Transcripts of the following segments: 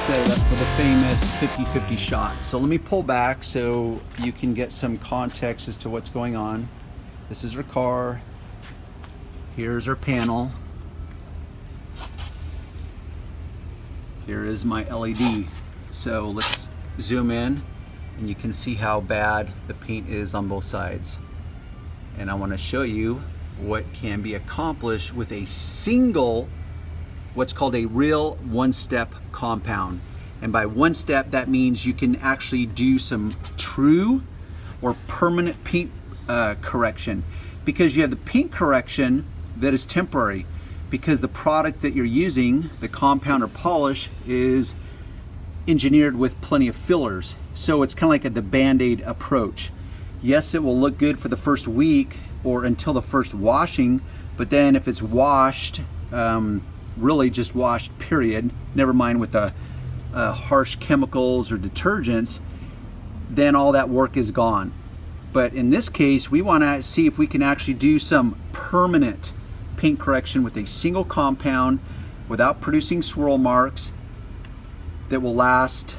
set it up for the famous 50-50 shot. So let me pull back so you can get some context as to what's going on. This is our car. Here's our panel. Here is my LED. So let's zoom in and you can see how bad the paint is on both sides. And I want to show you what can be accomplished with a single, what's called a real one-step compound. And by one step, that means you can actually do some true or permanent paint correction, because you have the paint correction that is temporary, because the product that you're using, the compound or polish, is engineered with plenty of fillers. So it's kind of like the Band-Aid approach. Yes, it will look good for the first week or until the first washing, but then if it's washed, really just washed, period, never mind with the harsh chemicals or detergents, then all that work is gone. But in this case, we want to see if we can actually do some permanent paint correction with a single compound without producing swirl marks that will last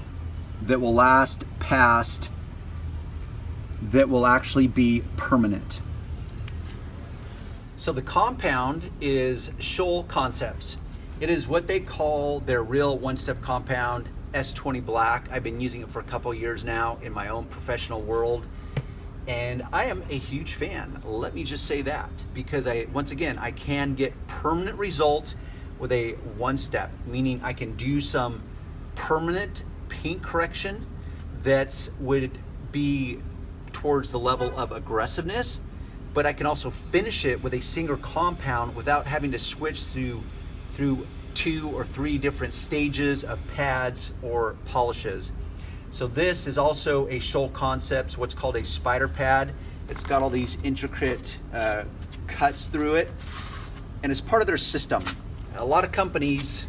past, that will actually be permanent. So the compound is Scholl Concepts. It is what they call their real one-step compound, S20 Black. I've been using it for a couple years now in my own professional world, and I am a huge fan. Let me just say that, because once again, I can get permanent results with a one-step, meaning I can do some permanent paint correction that would be towards the level of aggressiveness, but I can also finish it with a single compound without having to switch through 2 or 3 different stages of pads or polishes. So this is also a Scholl Concepts, what's called a spider pad. It's got all these intricate cuts through it, and it's part of their system. A lot of companies,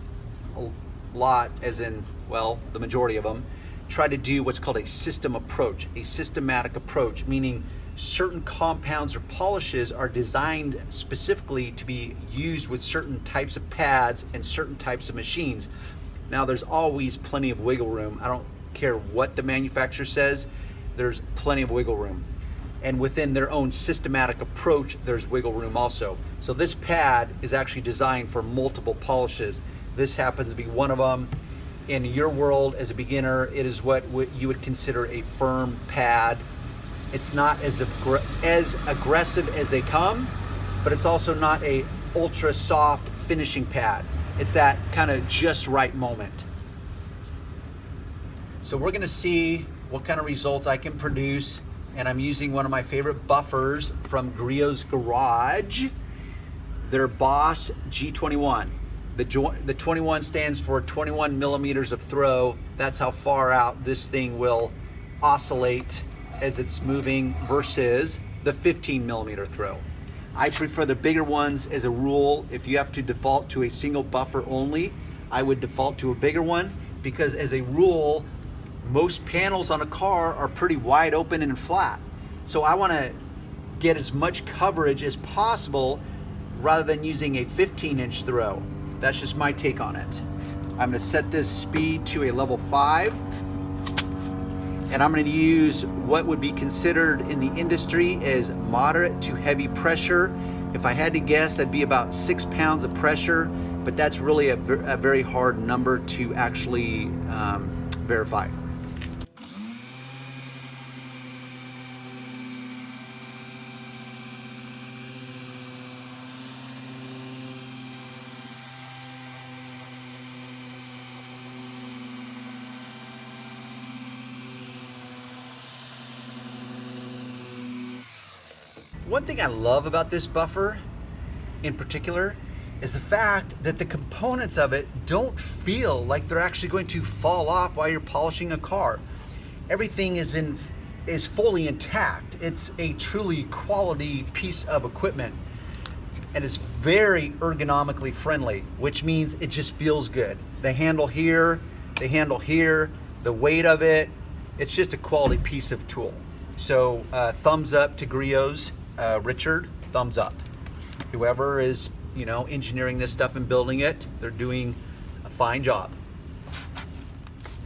a lot as in, well, the majority of them, try to do what's called a system approach, a systematic approach, meaning certain compounds or polishes are designed specifically to be used with certain types of pads and certain types of machines. Now, there's always plenty of wiggle room. I don't care what the manufacturer says, there's plenty of wiggle room. And within their own systematic approach, there's wiggle room also. So this pad is actually designed for multiple polishes. This happens to be one of them. In your world as a beginner, it is what you would consider a firm pad. It's not as aggressive as they come, but it's also not a ultra soft finishing pad. It's that kind of just right moment. So we're gonna see what kind of results I can produce, and I'm using one of my favorite buffers from Griot's Garage, their Boss G21. The 21 stands for 21 millimeters of throw. That's how far out this thing will oscillate as it's moving versus the 15 millimeter throw. I prefer the bigger ones as a rule. If you have to default to a single buffer only, I would default to a bigger one, because as a rule, most panels on a car are pretty wide open and flat. So I want to get as much coverage as possible rather than using a 15-inch throw. That's just my take on it. I'm going to set this speed to a level 5. And I'm going to use what would be considered in the industry as moderate to heavy pressure. If I had to guess, that'd be about 6 pounds of pressure, but that's really a very hard number to actually verify. One thing I love about this buffer in particular is the fact that the components of it don't feel like they're actually going to fall off while you're polishing a car. Everything is fully intact. It's a truly quality piece of equipment, and it's very ergonomically friendly, which means it just feels good. The handle here, the weight of it, it's just a quality piece of tool. So thumbs up to Griot's. Richard, thumbs up. Whoever is, engineering this stuff and building it, they're doing a fine job.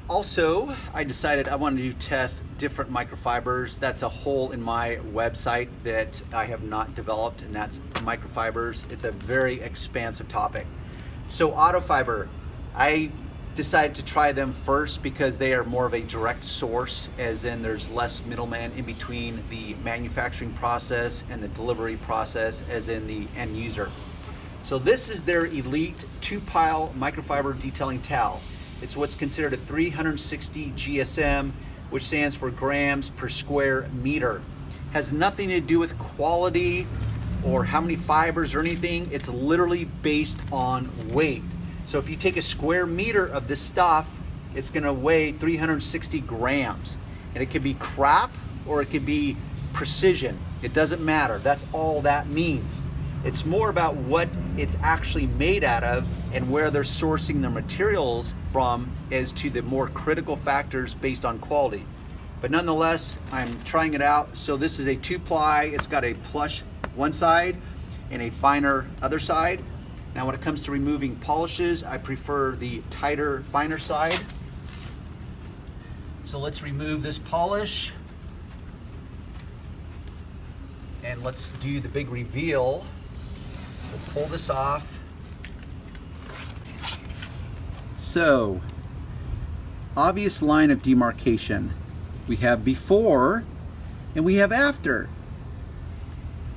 Also, I decided I wanted to test different microfibers. That's a hole in my website that I have not developed, and that's microfibers. It's a very expansive topic. So auto fiber, I decided to try them first because they are more of a direct source, as in there's less middleman in between the manufacturing process and the delivery process, as in the end user. So this is their Elite 2-pile microfiber detailing towel. It's what's considered a 360 GSM, which stands for grams per square meter. Has nothing to do with quality or how many fibers or anything. It's literally based on weight. So if you take a square meter of this stuff, it's gonna weigh 360 grams. And it could be crap or it could be precision. It doesn't matter. That's all that means. It's more about what it's actually made out of and where they're sourcing their materials from as to the more critical factors based on quality. But nonetheless, I'm trying it out. So this is a 2-ply. It's got a plush one side and a finer other side. Now when it comes to removing polishes, I prefer the tighter, finer side. So let's remove this polish. And let's do the big reveal. We'll pull this off. So, obvious line of demarcation. We have before and we have after.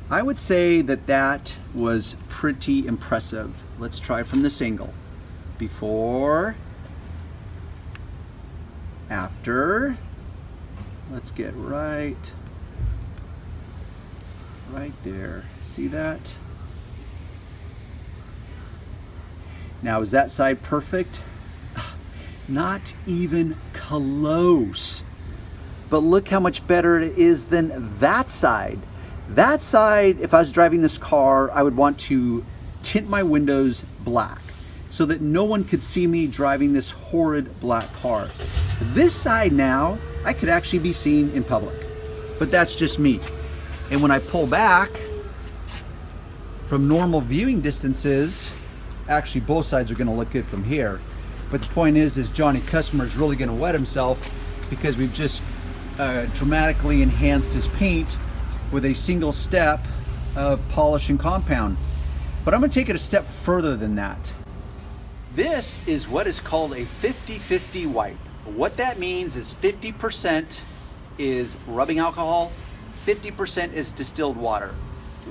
I would say that that was pretty impressive. Let's try from this angle. Before, after. Let's get right there. See that? Now, is that side perfect? Not even close. But look how much better it is than that side. That side, if I was driving this car, I would want to tint my windows black so that no one could see me driving this horrid black car. This side now, I could actually be seen in public, but that's just me. And when I pull back from normal viewing distances, actually both sides are gonna look good from here. But the point is Johnny Customer is really gonna wet himself because we've just dramatically enhanced his paint with a single step of polish and compound. But I'm gonna take it a step further than that. This is what is called a 50-50 wipe. What that means is 50% is rubbing alcohol, 50% is distilled water.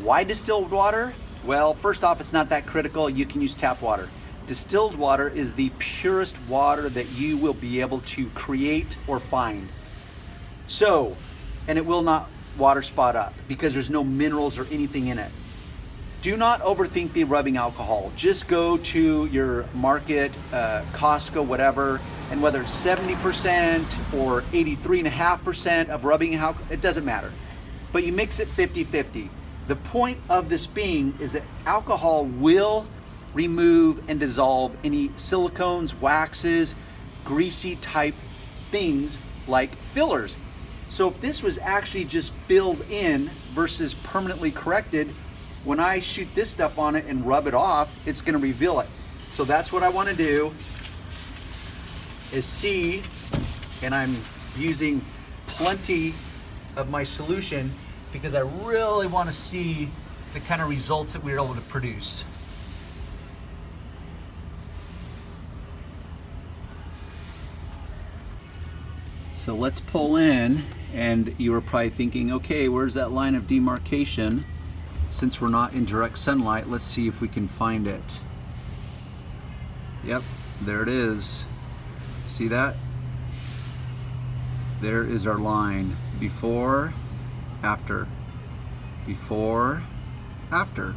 Why distilled water? Well, first off, it's not that critical. You can use tap water. Distilled water is the purest water that you will be able to create or find. So, and it will not water spot up because there's no minerals or anything in it. Do not overthink the rubbing alcohol. Just go to your market, Costco, whatever, and whether it's 70% or 83.5% of rubbing alcohol, it doesn't matter. But you mix it 50-50. The point of this being is that alcohol will remove and dissolve any silicones, waxes, greasy type things like fillers. So if this was actually just filled in versus permanently corrected, when I shoot this stuff on it and rub it off, it's gonna reveal it. So that's what I wanna do, is see, and I'm using plenty of my solution because I really wanna see the kind of results that we were able to produce. So let's pull in, and you were probably thinking, okay, where's that line of demarcation? Since we're not in direct sunlight, let's see if we can find it. Yep, there it is. See that? There is our line. Before, after. Before, after.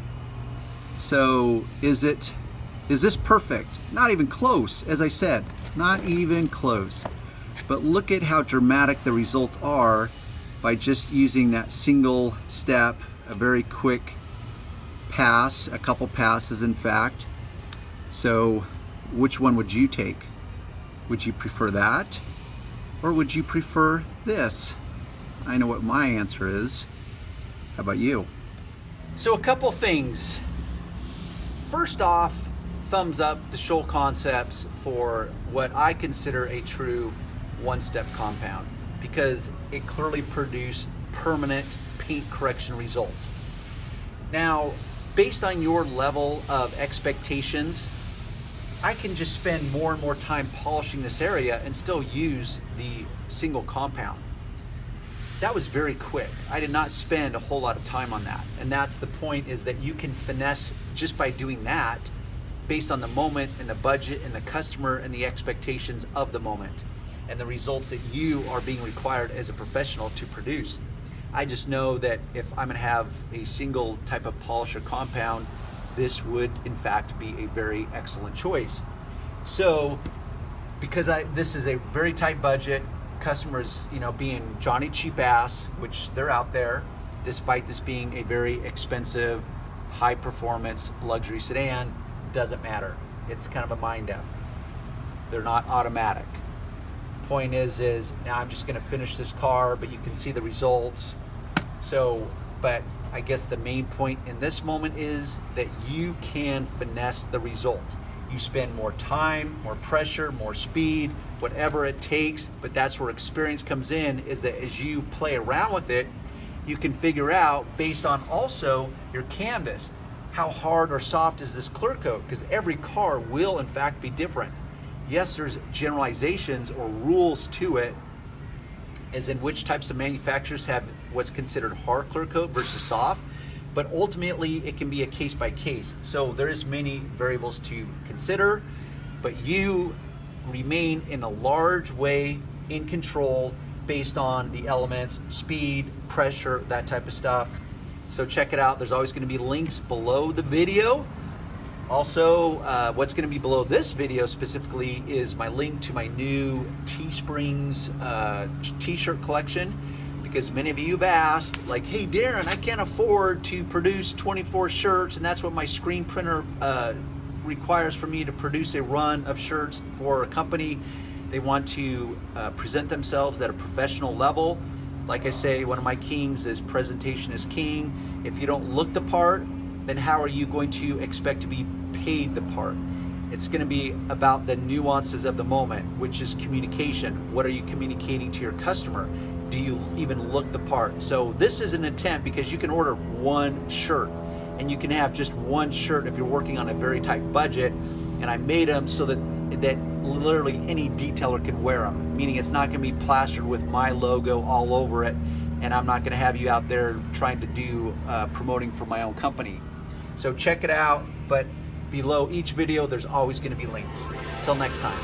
So is this perfect? Not even close, as I said, not even close. But look at how dramatic the results are by just using that single step, a very quick pass, a couple passes in fact. So which one would you take? Would you prefer that? Or would you prefer this? I know what my answer is. How about you? So a couple things. First off, thumbs up to Scholl Concepts for what I consider a true one-step compound, because it clearly produced permanent paint correction results. Now, based on your level of expectations, I can just spend more and more time polishing this area and still use the single compound. That was very quick. I did not spend a whole lot of time on that. And that's the point, is that you can finesse just by doing that based on the moment and the budget and the customer and the expectations of the moment and the results that you are being required as a professional to produce. I just know that if I'm gonna have a single type of polish or compound, this would in fact be a very excellent choice. So, because this is a very tight budget, customers, being Johnny cheap ass, which they're out there, despite this being a very expensive, high performance luxury sedan, doesn't matter. It's kind of a mind F. They're not automatic. Point is now I'm just gonna finish this car, but you can see the results. So, but I guess the main point in this moment is that you can finesse the results. You spend more time, more pressure, more speed, whatever it takes, but that's where experience comes in, is that as you play around with it, you can figure out, based on also your canvas, how hard or soft is this clear coat, because every car will in fact be different. Yes, there's generalizations or rules to it, as in which types of manufacturers have what's considered hard clear coat versus soft, but ultimately it can be a case by case. So there's many variables to consider, but you remain in a large way in control based on the elements, speed, pressure, that type of stuff. So check it out. There's always going to be links below the video. Also, what's going to be below this video specifically is my link to my new Teesprings t-shirt collection, because many of you have asked, like, hey Darren, I can't afford to produce 24 shirts, and that's what my screen printer requires for me to produce a run of shirts for a company. They want to present themselves at a professional level. Like I say, one of my kings is presentation is king. If you don't look the part, then how are you going to expect to be paid the part? It's going to be about the nuances of the moment, which is communication. What are you communicating to your customer? Do you even look the part? So this is an attempt, because you can order one shirt and you can have just one shirt if you're working on a very tight budget. And I made them so that literally any detailer can wear them, meaning it's not going to be plastered with my logo all over it, and I'm not going to have you out there trying to do promoting for my own company. So check it out, but below each video there's always going to be links. Till next time.